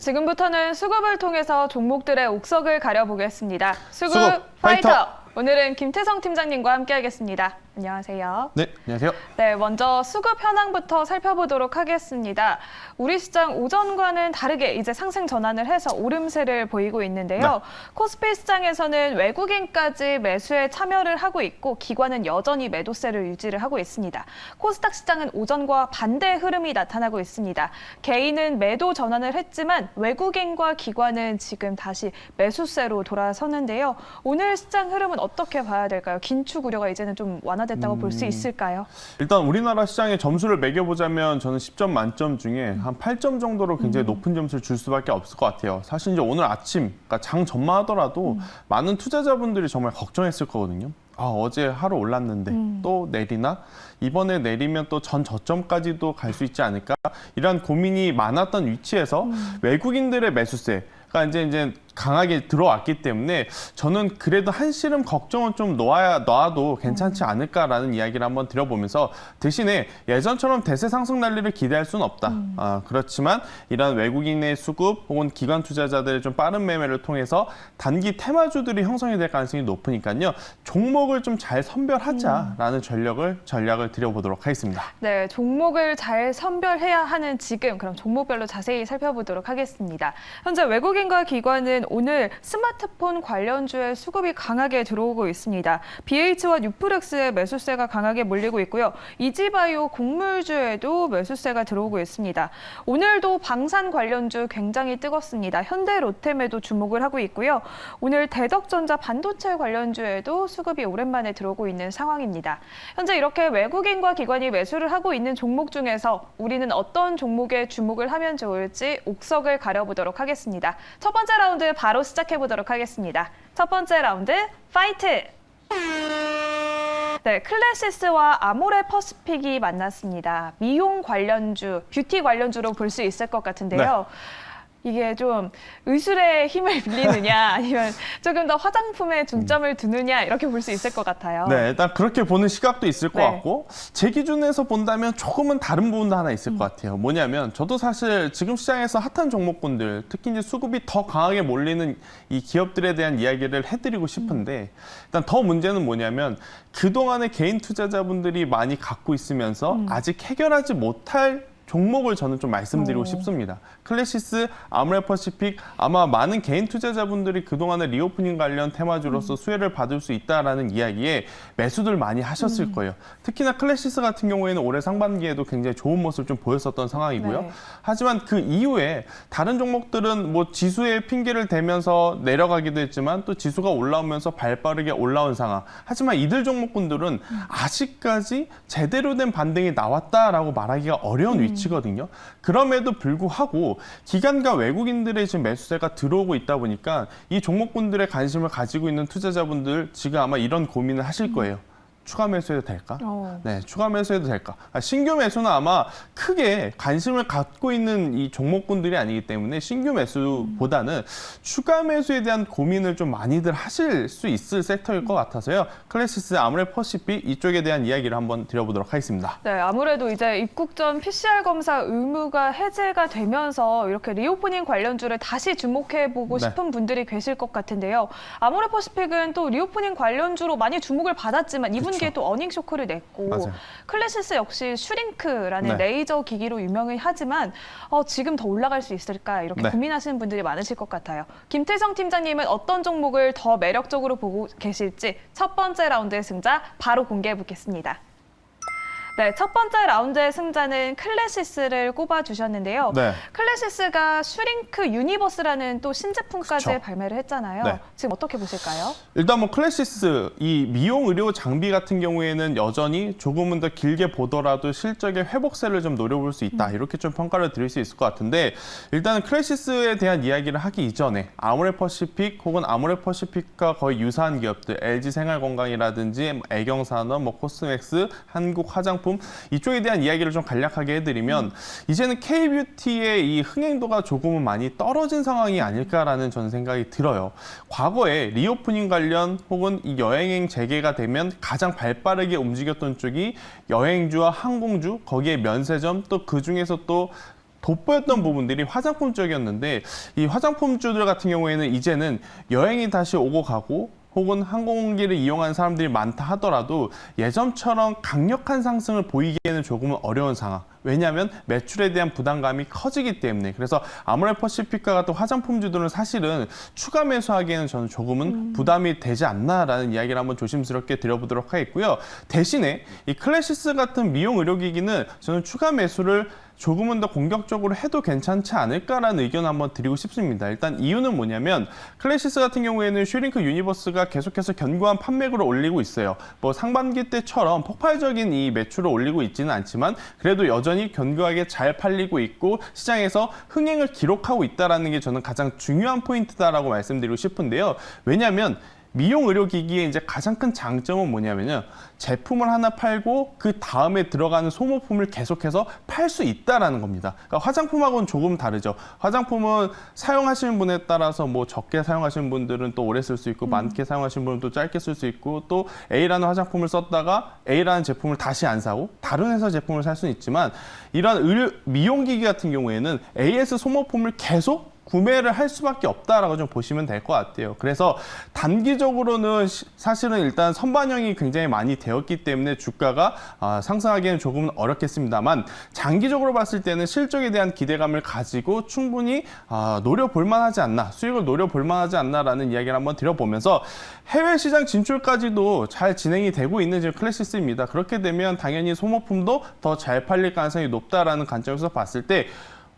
지금부터는 수급을 통해서 종목들의 옥석을 가려보겠습니다. 수급 파이터! 파이터! 오늘은 김태성 팀장님과 함께하겠습니다. 안녕하세요. 네, 안녕하세요. 네, 먼저 수급 현황부터 살펴보도록 하겠습니다. 우리 시장 오전과는 다르게 이제 상승 전환을 해서 오름세를 보이고 있는데요. 네. 코스피 시장에서는 외국인까지 매수에 참여를 하고 있고 기관은 여전히 매도세를 유지를 하고 있습니다. 코스닥 시장은 오전과 반대 흐름이 나타나고 있습니다. 개인은 매도 전환을 했지만 외국인과 기관은 지금 다시 매수세로 돌아섰는데요. 오늘 시장 흐름은 어떻게 봐야 될까요? 긴축 우려가 이제는 좀 완화됐다고 볼 수 있을까요? 일단 우리나라 시장에 점수를 매겨보자면 저는 10점 만점 중에 한 8점 정도로 굉장히 높은 점수를 줄 수밖에 없을 것 같아요. 사실 이제 오늘 아침, 그러니까 장 전만 하더라도 많은 투자자분들이 정말 걱정했을 거거든요. 아, 어제 하루 올랐는데 또 내리나? 이번에 내리면 또 전 저점까지도 갈 수 있지 않을까? 이런 고민이 많았던 위치에서 외국인들의 매수세가 이제 강하게 들어왔기 때문에 저는 그래도 한시름 걱정은 좀 놔도 괜찮지 않을까라는 이야기를 한번 드려보면서 대신에 예전처럼 대세 상승 난리를 기대할 수는 없다. 그렇지만 이런 외국인의 수급 혹은 기관 투자자들의 좀 빠른 매매를 통해서 단기 테마주들이 형성이 될 가능성이 높으니까요. 종목을 좀 잘 선별하자라는 전략을 드려보도록 하겠습니다. 네, 종목을 잘 선별해야 하는 지금 그럼 종목별로 자세히 살펴보도록 하겠습니다. 현재 외국인과 기관은 오늘 스마트폰 관련주의 수급이 강하게 들어오고 있습니다. BH와 뉴프렉스의 매수세가 강하게 몰리고 있고요. 이지바이오 곡물주에도 매수세가 들어오고 있습니다. 오늘도 방산 관련주 굉장히 뜨겁습니다. 현대 로템에도 주목을 하고 있고요. 오늘 대덕전자 반도체 관련주에도 수급이 오랜만에 들어오고 있는 상황입니다. 현재 이렇게 외국인과 기관이 매수를 하고 있는 종목 중에서 우리는 어떤 종목에 주목을 하면 좋을지 옥석을 가려보도록 하겠습니다. 첫 번째 라운드 바로 시작해보도록 하겠습니다. 첫 번째 라운드 파이트! 네, 클래시스와 아모레퍼시픽이 만났습니다. 미용 관련주, 뷰티 관련주로 볼 수 있을 것 같은데요. 이게 좀 의술의 힘을 빌리느냐 아니면 조금 더 화장품에 중점을 두느냐 이렇게 볼 수 있을 것 같아요. 네, 일단 그렇게 보는 시각도 있을 것 같고 제 기준에서 본다면 조금은 다른 부분도 하나 있을 것 같아요. 뭐냐면 저도 사실 지금 시장에서 핫한 종목군들 특히 이제 수급이 더 강하게 몰리는 이 기업들에 대한 이야기를 해드리고 싶은데 일단 더 문제는 뭐냐면 그동안의 개인 투자자분들이 많이 갖고 있으면서 아직 해결하지 못할 종목을 저는 좀 말씀드리고 싶습니다. 클래시스, 아모레퍼시픽 아마 많은 개인 투자자분들이 그동안의 리오프닝 관련 테마주로서 수혜를 받을 수 있다라는 이야기에 매수들 많이 하셨을 거예요. 특히나 클래시스 같은 경우에는 올해 상반기에도 굉장히 좋은 모습을 좀 보였었던 상황이고요. 네. 하지만 그 이후에 다른 종목들은 뭐 지수에 핑계를 대면서 내려가기도 했지만 또 지수가 올라오면서 발빠르게 올라온 상황. 하지만 이들 종목군들은 아직까지 제대로 된 반등이 나왔다라고 말하기가 어려운 위치거든요. 그럼에도 불구하고 기관과 외국인들의 지금 매수세가 들어오고 있다 보니까 이 종목군들의 관심을 가지고 있는 투자자분들 지금 아마 이런 고민을 하실 거예요. 추가 매수해도 될까? 네, 추가 매수해도 될까? 신규 매수는 아마 크게 관심을 갖고 있는 이 종목군들이 아니기 때문에 신규 매수보다는 추가 매수에 대한 고민을 좀 많이들 하실 수 있을 섹터일 것 같아서요. 클래시스, 아모레퍼시픽 이쪽에 대한 이야기를 한번 드려보도록 하겠습니다. 네, 아무래도 이제 입국 전 PCR 검사 의무가 해제가 되면서 이렇게 리오프닝 관련주를 다시 주목해보고 싶은 분들이 계실 것 같은데요. 아모레퍼시픽은 또 리오프닝 관련주로 많이 주목을 받았지만 이분 기에 또 어닝 쇼크를 냈고 맞아요. 클래시스 역시 슈링크라는 레이저 기기로 유명을 하지만 지금 더 올라갈 수 있을까 이렇게 고민하시는 분들이 많으실 것 같아요. 김태성 팀장님은 어떤 종목을 더 매력적으로 보고 계실지 첫 번째 라운드의 승자 바로 공개해 보겠습니다. 네, 첫 번째 라운드의 승자는 클래시스를 꼽아주셨는데요. 클래시스가 슈링크 유니버스라는 또 신제품까지 발매를 했잖아요. 지금 어떻게 보실까요? 일단 뭐 클래시스, 이 미용 의료 장비 같은 경우에는 여전히 조금은 더 길게 보더라도 실적의 회복세를 좀 노려볼 수 있다. 이렇게 좀 평가를 드릴 수 있을 것 같은데 일단은 클래시스에 대한 이야기를 하기 이전에 아모레퍼시픽 혹은 아모레퍼시픽과 거의 유사한 기업들 LG생활건강이라든지 애경산업, 뭐 코스맥스, 한국화장품 이쪽에 대한 이야기를 좀 간략하게 해드리면 이제는 K뷰티의 이 흥행도가 조금은 많이 떨어진 상황이 아닐까라는 저는 생각이 들어요. 과거에 리오프닝 관련 혹은 이 여행행 재개가 되면 가장 발빠르게 움직였던 쪽이 여행주와 항공주, 거기에 면세점 또 그중에서 또 돋보였던 부분들이 화장품 쪽이었는데 이 화장품주들 같은 경우에는 이제는 여행이 다시 오고 가고 혹은 항공기를 이용하는 사람들이 많다 하더라도 예전처럼 강력한 상승을 보이기에는 조금은 어려운 상황. 왜냐하면 매출에 대한 부담감이 커지기 때문에. 그래서 아모레퍼시픽과 같은 화장품주들은 사실은 추가 매수하기에는 저는 조금은 부담이 되지 않나라는 이야기를 한번 조심스럽게 드려보도록 하겠고요. 대신에 이 클래시스 같은 미용 의료기기는 저는 추가 매수를 조금은 더 공격적으로 해도 괜찮지 않을까라는 의견을 한번 드리고 싶습니다. 일단 이유는 뭐냐면 클래시스 같은 경우에는 슈링크 유니버스가 계속해서 견고한 판매額을 올리고 있어요. 뭐 상반기 때처럼 폭발적인 이 매출을 올리고 있지는 않지만 그래도 여전히 견고하게 잘 팔리고 있고 시장에서 흥행을 기록하고 있다는 게 저는 가장 중요한 포인트다라고 말씀드리고 싶은데요. 왜냐하면 미용 의료기기의 이제 가장 큰 장점은 뭐냐면요. 제품을 하나 팔고 그 다음에 들어가는 소모품을 계속해서 팔 수 있다라는 겁니다. 그러니까 화장품하고는 조금 다르죠. 화장품은 사용하시는 분에 따라서 뭐 적게 사용하시는 분들은 또 오래 쓸 수 있고 많게 사용하시는 분은 또 짧게 쓸 수 있고 또 A라는 화장품을 썼다가 A라는 제품을 다시 안 사고 다른 회사 제품을 살 수는 있지만 이런 미용기기 같은 경우에는 AS 소모품을 계속 구매를 할 수밖에 없다라고 좀 보시면 될 것 같아요. 그래서 단기적으로는 사실은 일단 선반영이 굉장히 많이 되었기 때문에 주가가 상승하기에는 조금은 어렵겠습니다만 장기적으로 봤을 때는 실적에 대한 기대감을 가지고 충분히 노려볼 만하지 않나, 수익을 노려볼 만하지 않나라는 이야기를 한번 드려보면서 해외 시장 진출까지도 잘 진행이 되고 있는 지금 클래시스입니다. 그렇게 되면 당연히 소모품도 더 잘 팔릴 가능성이 높다라는 관점에서 봤을 때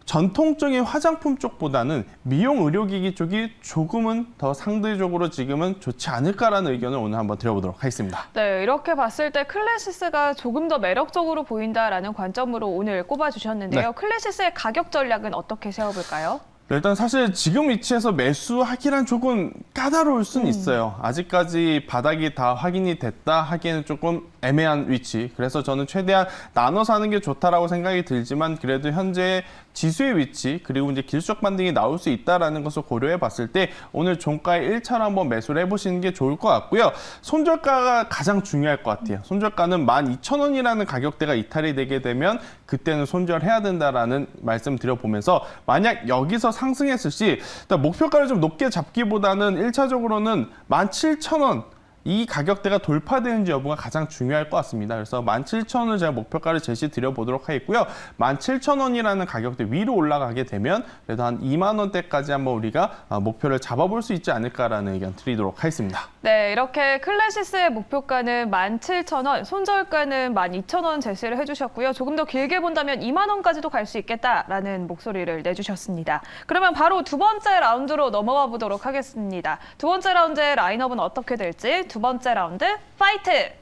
전통적인 화장품 쪽보다는 미용 의료기기 쪽이 조금은 더 상대적으로 지금은 좋지 않을까라는 의견을 오늘 한번 드려보도록 하겠습니다. 네, 이렇게 봤을 때 클래시스가 조금 더 매력적으로 보인다라는 관점으로 오늘 꼽아주셨는데요. 네. 클래시스의 가격 전략은 어떻게 세워볼까요? 일단 사실 지금 위치에서 매수하기란 조금 까다로울 수는 있어요. 아직까지 바닥이 다 확인이 됐다 하기에는 조금 애매한 위치. 그래서 저는 최대한 나눠 사는 게 좋다라고 생각이 들지만 그래도 현재 지수의 위치 그리고 이제 길수적 반등이 나올 수 있다라는 것을 고려해 봤을 때 오늘 종가에 1차로 한번 매수를 해보시는 게 좋을 것 같고요. 손절가가 가장 중요할 것 같아요. 손절가는 12,000원이라는 가격대가 이탈이 되게 되면 그때는 손절해야 된다라는 말씀 드려보면서 만약 여기서 상승했을 시 일단 목표가를 좀 높게 잡기보다는 1차적으로는 17,000원 이 가격대가 돌파되는지 여부가 가장 중요할 것 같습니다. 그래서 17,000원을 제가 목표가를 제시 드려보도록 하겠고요. 17,000원이라는 가격대 위로 올라가게 되면 그래도 한 2만 원대까지 한번 우리가 목표를 잡아볼 수 있지 않을까라는 의견 드리도록 하겠습니다. 네, 이렇게 클래시스의 목표가는 17,000원, 손절가는 12,000원 제시를 해주셨고요. 조금 더 길게 본다면 2만 원까지도 갈 수 있겠다라는 목소리를 내주셨습니다. 그러면 바로 두 번째 라운드로 넘어가 보도록 하겠습니다. 두 번째 라운드의 라인업은 어떻게 될지 두 번째 라운드 파이트!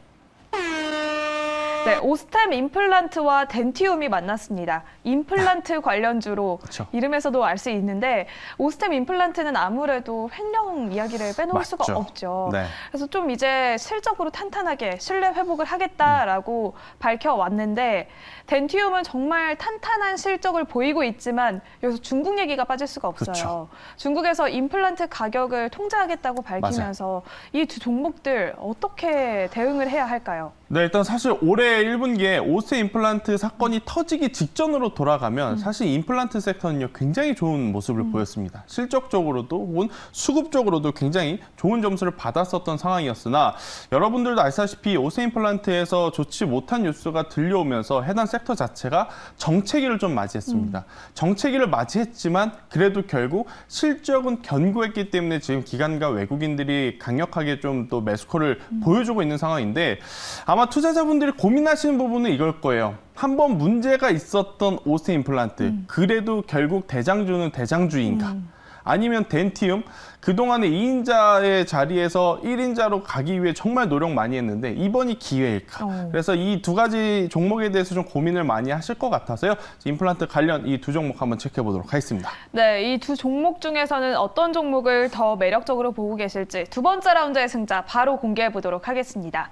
네, 오스템 임플란트와 덴티움이 만났습니다. 임플란트 관련주로 그쵸. 이름에서도 알 수 있는데 오스템 임플란트는 아무래도 횡령 이야기를 빼놓을 맞죠. 수가 없죠. 네. 그래서 좀 이제 실적으로 탄탄하게 신뢰 회복을 하겠다라고 밝혀왔는데 덴티움은 정말 탄탄한 실적을 보이고 있지만 여기서 중국 얘기가 빠질 수가 없어요. 그쵸. 중국에서 임플란트 가격을 통제하겠다고 밝히면서 이 두 종목들 어떻게 대응을 해야 할까요? 네, 일단 사실 올해 1분기에 오스템 임플란트 사건이 터지기 직전으로 돌아가면 사실 임플란트 섹터는요 굉장히 좋은 모습을 보였습니다. 실적적으로도 혹은 수급적으로도 굉장히 좋은 점수를 받았었던 상황이었으나 여러분들도 아시다시피 오스템 임플란트에서 좋지 못한 뉴스가 들려오면서 해당 섹터 자체가 정체기를 좀 맞이했습니다. 정체기를 맞이했지만 그래도 결국 실적은 견고했기 때문에 지금 기관과 외국인들이 강력하게 좀 또 매수콜을 보여주고 있는 상황인데 아마 투자자분들이 고민하시는 부분은 이걸 거예요. 한번 문제가 있었던 오스템 임플란트, 그래도 결국 대장주는 대장주인가? 아니면 덴티움, 그동안에 2인자의 자리에서 1인자로 가기 위해 정말 노력 많이 했는데 이번이 기회일까? 그래서 이 두 가지 종목에 대해서 좀 고민을 많이 하실 것 같아서요. 임플란트 관련 이 두 종목 한번 체크해 보도록 하겠습니다. 네, 이 두 종목 중에서는 어떤 종목을 더 매력적으로 보고 계실지 두 번째 라운드의 승자 바로 공개해 보도록 하겠습니다.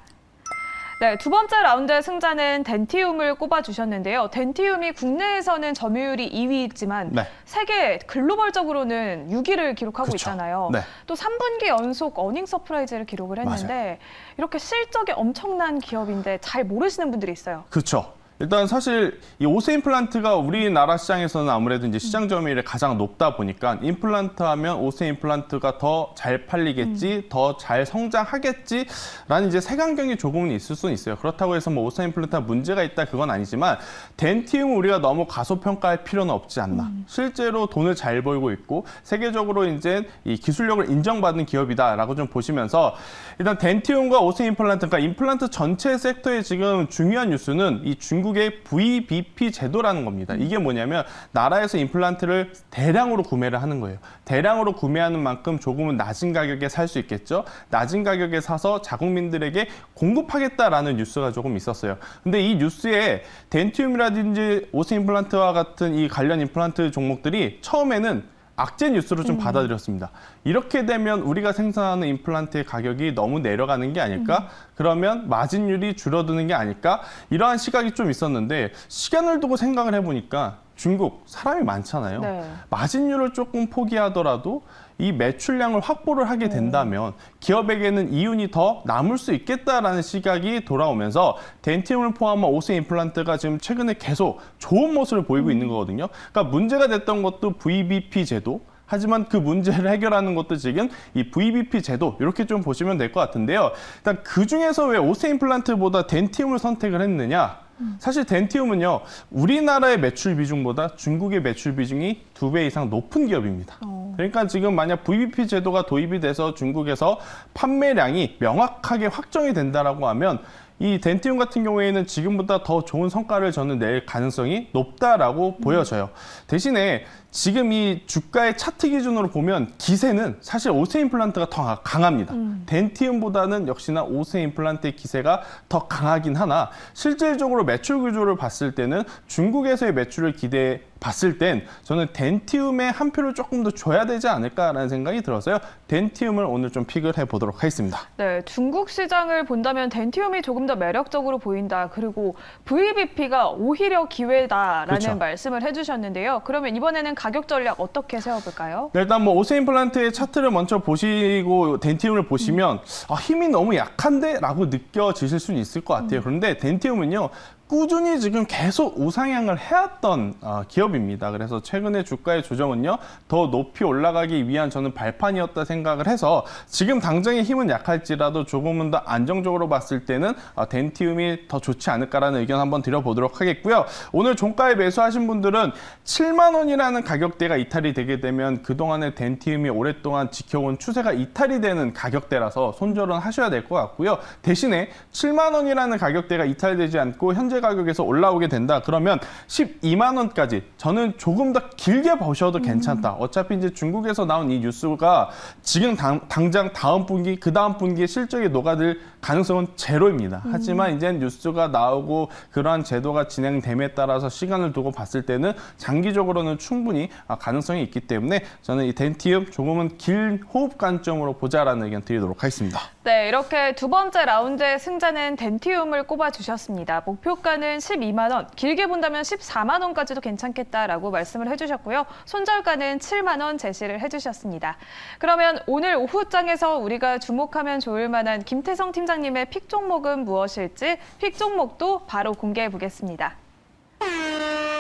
네, 두 번째 라운드의 승자는 덴티움을 꼽아주셨는데요. 덴티움이 국내에서는 점유율이 2위이지만 네. 세계 글로벌적으로는 6위를 기록하고 그쵸. 있잖아요. 네. 또 3분기 연속 어닝 서프라이즈를 기록을 했는데 맞아요. 이렇게 실적이 엄청난 기업인데 잘 모르시는 분들이 있어요. 그렇죠. 일단 사실 이 오세 임플란트가 우리나라 시장에서는 아무래도 이제 시장 점유율이 가장 높다 보니까 임플란트 하면 오세 임플란트가 더 잘 팔리겠지, 더 잘 성장하겠지라는 이제 색안경이 조금은 있을 수는 있어요. 그렇다고 해서 뭐 오세 임플란트가 문제가 있다 그건 아니지만 덴티움을 우리가 너무 과소평가할 필요는 없지 않나. 실제로 돈을 잘 벌고 있고 세계적으로 이제 이 기술력을 인정받는 기업이다라고 좀 보시면서 일단 덴티움과 오세 임플란트, 그러니까 임플란트 전체 섹터의 지금 중요한 뉴스는 이 중국의 VBP 제도라는 겁니다. 이게 뭐냐면 나라에서 임플란트를 대량으로 구매를 하는 거예요. 대량으로 구매하는 만큼 조금은 낮은 가격에 살 수 있겠죠. 낮은 가격에 사서 자국민들에게 공급하겠다라는 뉴스가 조금 있었어요. 근데 이 뉴스에 덴티움이라든지 오세 임플란트와 같은 이 관련 임플란트 종목들이 처음에는 악재 뉴스로 좀 받아들였습니다. 이렇게 되면 우리가 생산하는 임플란트의 가격이 너무 내려가는 게 아닐까? 그러면 마진율이 줄어드는 게 아닐까? 이러한 시각이 좀 있었는데 시간을 두고 생각을 해보니까 중국 사람이 많잖아요. 네. 마진율을 조금 포기하더라도 이 매출량을 확보를 하게 된다면 기업에게는 이윤이 더 남을 수 있겠다라는 시각이 돌아오면서 덴티움을 포함한 오세 임플란트가 지금 최근에 계속 좋은 모습을 보이고 있는 거거든요. 그러니까 문제가 됐던 것도 VBP 제도. 하지만 그 문제를 해결하는 것도 지금 이 VBP 제도 이렇게 좀 보시면 될 것 같은데요. 일단 그 중에서 왜 오세 임플란트보다 덴티움을 선택을 했느냐? 사실 덴티움은요, 우리나라의 매출 비중보다 중국의 매출 비중이 2배 이상 높은 기업입니다. 그러니까 지금 만약 VBP 제도가 도입이 돼서 중국에서 판매량이 명확하게 확정이 된다라고 하면 이 덴티움 같은 경우에는 지금보다 더 좋은 성과를 저는 낼 가능성이 높다라고 보여져요. 대신에 지금 이 주가의 차트 기준으로 보면 기세는 사실 오세 임플란트가 더 강합니다. 덴티움보다는 역시나 오세 임플란트의 기세가 더 강하긴 하나 실질적으로 매출 구조를 봤을 때는 중국에서의 매출을 기대해 봤을 땐 저는 덴티움에 한 표를 조금 더 줘야 되지 않을까라는 생각이 들어서요. 덴티움을 오늘 좀 픽을 해보도록 하겠습니다. 네, 중국 시장을 본다면 덴티움이 조금 더 매력적으로 보인다. 그리고 VBP가 오히려 기회다라는 그렇죠. 말씀을 해주셨는데요. 그러면 이번에는 가격 전략 어떻게 세워볼까요? 네, 일단 뭐 오세 임플란트의 차트를 먼저 보시고 덴티움을 보시면 힘이 너무 약한데? 라고 느껴지실 수는 있을 것 같아요. 그런데 덴티움은요. 꾸준히 지금 계속 우상향을 해왔던 기업입니다. 그래서 최근에 주가의 조정은요, 더 높이 올라가기 위한 저는 발판이었다 생각을 해서 지금 당장의 힘은 약할지라도 조금은 더 안정적으로 봤을 때는 덴티움이 더 좋지 않을까라는 의견 한번 드려보도록 하겠고요. 오늘 종가에 매수하신 분들은 7만 원이라는 가격대가 이탈이 되게 되면 그동안의 덴티움이 오랫동안 지켜온 추세가 이탈이 되는 가격대라서 손절은 하셔야 될 것 같고요. 대신에 7만 원이라는 가격대가 이탈되지 않고 현재 가격에서 올라오게 된다. 그러면 12만 원까지 저는 조금 더 길게 보셔도 괜찮다. 어차피 이제 중국에서 나온 이 뉴스가 지금 당장 다음 분기, 그 다음 분기에 실적이 녹아들 가능성은 제로입니다. 하지만 이제 뉴스가 나오고 그러한 제도가 진행됨에 따라서 시간을 두고 봤을 때는 장기적으로는 충분히 가능성이 있기 때문에 저는 이 덴티움 조금은 긴 호흡 관점으로 보자라는 의견 드리도록 하겠습니다. 네, 이렇게 두 번째 라운드의 승자는 덴티움을 꼽아주셨습니다. 목표가는 12만 원, 길게 본다면 14만 원까지도 괜찮겠다라고 말씀을 해주셨고요. 손절가는 7만 원 제시를 해주셨습니다. 그러면 오늘 오후장에서 우리가 주목하면 좋을 만한 김태성 팀장님의 픽 종목은 무엇일지 픽 종목도 바로 공개해 보겠습니다.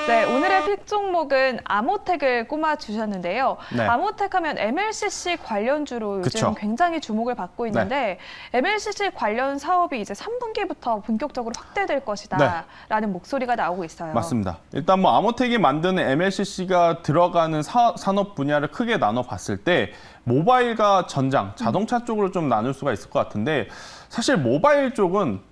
네, 오늘의 픽 종목은 아모텍을 꼽아주셨는데요. 네. 아모텍 하면 MLCC 관련주로 요즘 그쵸. 굉장히 주목을 받고 있는데 MLCC 관련 사업이 이제 3분기부터 본격적으로 확대될 것이다 라는 목소리가 나오고 있어요. 맞습니다. 일단 뭐 아모텍이 만드는 MLCC가 들어가는 산업 분야를 크게 나눠 봤을 때 모바일과 전장, 자동차 쪽으로 좀 나눌 수가 있을 것 같은데 사실 모바일 쪽은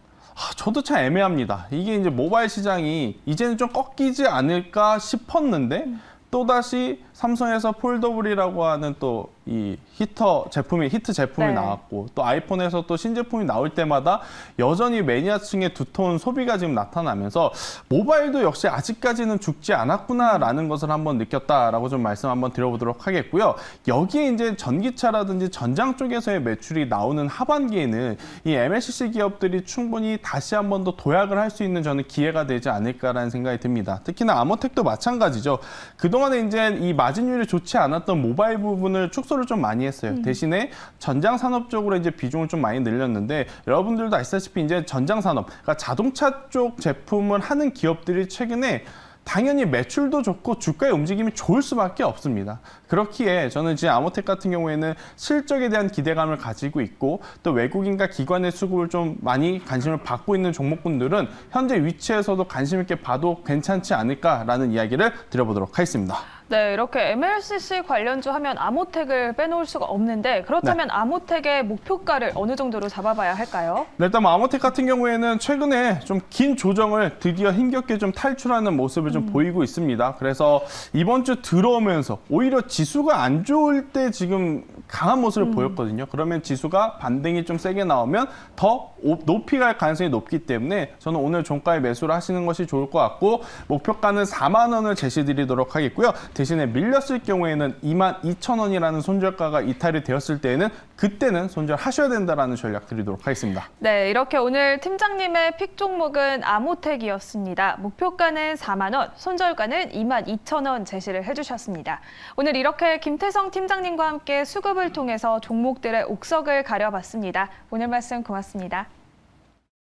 저도 참 애매합니다. 이게 이제 모바일 시장이 이제는 좀 꺾이지 않을까 싶었는데 또다시 삼성에서 폴더블이라고 하는 또 이 히트 제품이 네. 나왔고 또 아이폰에서 또 신제품이 나올 때마다 여전히 매니아층의 두터운 소비가 지금 나타나면서 모바일도 역시 아직까지는 죽지 않았구나라는 것을 한번 느꼈다라고 좀 말씀 한번 드려보도록 하겠고요. 여기에 이제 전기차라든지 전장 쪽에서의 매출이 나오는 하반기에는 이 MLCC 기업들이 충분히 다시 한번 더 도약을 할 수 있는 저는 기회가 되지 않을까라는 생각이 듭니다. 특히나 아모텍도 마찬가지죠. 그동안에 이제 이 마진율이 좋지 않았던 모바일 부분을 축소를 좀 많이 했어요. 대신에 전장 산업 쪽으로 이제 비중을 좀 많이 늘렸는데 여러분들도 아시다시피 이제 전장 산업, 그러니까 자동차 쪽 제품을 하는 기업들이 최근에 당연히 매출도 좋고 주가의 움직임이 좋을 수밖에 없습니다. 그렇기에 저는 지금 아모텍 같은 경우에는 실적에 대한 기대감을 가지고 있고 또 외국인과 기관의 수급을 좀 많이 관심을 받고 있는 종목군들은 현재 위치에서도 관심 있게 봐도 괜찮지 않을까라는 이야기를 드려보도록 하겠습니다. 네, 이렇게 MLCC 관련주 하면 아모텍을 빼놓을 수가 없는데 그렇다면 아모텍의 목표가를 어느 정도로 잡아봐야 할까요? 네, 일단 아모텍 같은 경우에는 최근에 좀 긴 조정을 드디어 힘겹게 좀 탈출하는 모습을 좀 보이고 있습니다. 그래서 이번 주 들어오면서 오히려 지수가 안 좋을 때 지금 강한 모습을 보였거든요. 그러면 지수가 반등이 좀 세게 나오면 더 높이 갈 가능성이 높기 때문에 저는 오늘 종가에 매수를 하시는 것이 좋을 것 같고 목표가는 4만 원을 제시드리도록 하겠고요. 대신에 밀렸을 경우에는 22,000원이라는 손절가가 이탈이 되었을 때에는 그때는 손절하셔야 된다라는 전략 드리도록 하겠습니다. 네, 이렇게 오늘 팀장님의 픽 종목은 아모텍이었습니다. 목표가는 4만 원, 손절가는 22,000원 제시를 해주셨습니다. 오늘 이렇게 김태성 팀장님과 함께 수급을 통해서 종목들의 옥석을 가려봤습니다. 오늘 말씀 고맙습니다.